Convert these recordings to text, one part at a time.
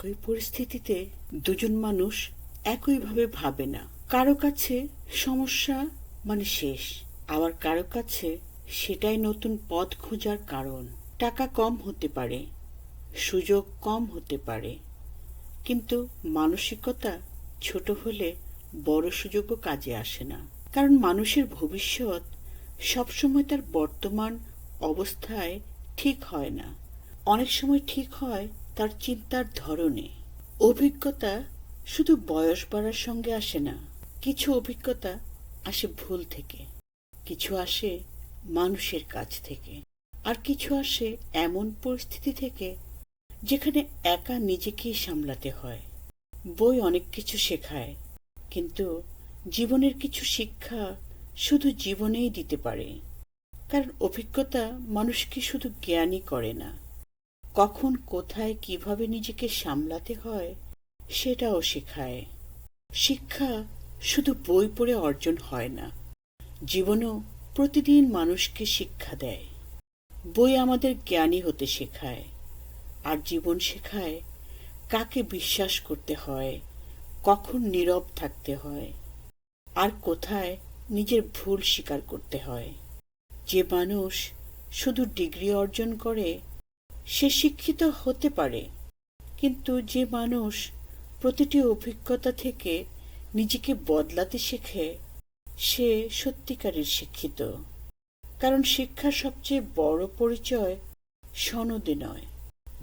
একই পরিস্থিতিতে দুজন মানুষ একইভাবে ভাবে না। কারো কাছে সমস্যা মানে শেষ, আবার কারো কাছে সেটাই নতুন পথ খোঁজার কারণ। টাকা কম হতে পারে, সুযোগ কম হতে পারে, কিন্তু মানসিকতা ছোট হলে বড় সুযোগও কাজে আসে না। কারণ মানুষের ভবিষ্যৎ সবসময় তার বর্তমান অবস্থায় ঠিক হয় না। অনেক সময় ঠিক হয় তার চিন্তার ধরনে। অভিজ্ঞতা শুধু বয়স বাড়ার সঙ্গে আসে না। কিছু অভিজ্ঞতা আসে ভুল থেকে, কিছু আসে মানুষের কাছ থেকে, আর কিছু আসে এমন পরিস্থিতি থেকে যেখানে একা নিজেকেই সামলাতে হয়। বই অনেক কিছু শেখায়, কিন্তু জীবনের কিছু শিক্ষা শুধু জীবনেই দিতে পারে। কারণ অভিজ্ঞতা মানুষকে শুধু জ্ঞানী করে না, কখন কোথায় কিভাবে নিজেকে সামলাতে হয় সেটাও শেখায়। শিক্ষা শুধু বই পড়ে অর্জন হয় না, জীবনও প্রতিদিন মানুষকে শিক্ষা দেয়। বই আমাদের জ্ঞানী হতে শেখায়, আর জীবন শেখায় কাকে বিশ্বাস করতে হয়, কখন নীরব থাকতে হয়, আর কোথায় নিজের ভুল স্বীকার করতে হয়। যে মানুষ শুধু ডিগ্রি অর্জন করে সে শিক্ষিত হতে পারে, কিন্তু যে মানুষ প্রতিটি অভিজ্ঞতা থেকে নিজেকে বদলাতে শেখে সে সত্যিকারের শিক্ষিত। কারণ শিক্ষার সবচেয়ে বড় পরিচয় সনদে নয়,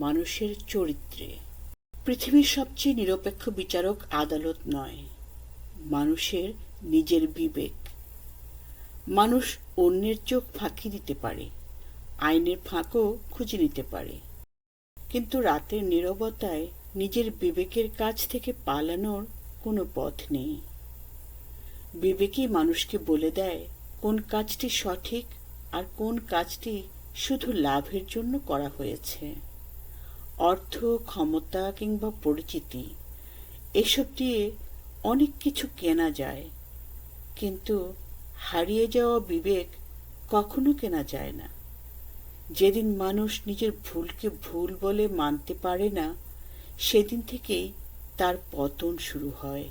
মানুষের চরিত্রে। পৃথিবীর সবচেয়ে নিরপেক্ষ বিচারক আদালত নয়, মানুষের নিজের বিবেক। মানুষ অন্যের চোখ ফাঁকি দিতে পারে, আইনের ফাঁকও খুঁজে নিতে পারে, কিন্তু রাতের নীরবতায় নিজের বিবেকের কাছ থেকে পালানোর কোনো পথ নেই। বিবেকই মানুষকে বলে দেয় কোন কাজটি সঠিক আর কোন কাজটি শুধু লাভের জন্য করা হয়েছে। অর্থ, ক্ষমতা কিংবা পরিচিতি, এসব দিয়ে অনেক কিছু কেনা যায়, কিন্তু হারিয়ে যাওয়া বিবেক কখনো কেনা যায় না। যেদিন মানুষ নিজের ভুলকে ভুল বলে মানতে পারে না, সেদিন থেকেই তার পতন শুরু হয়।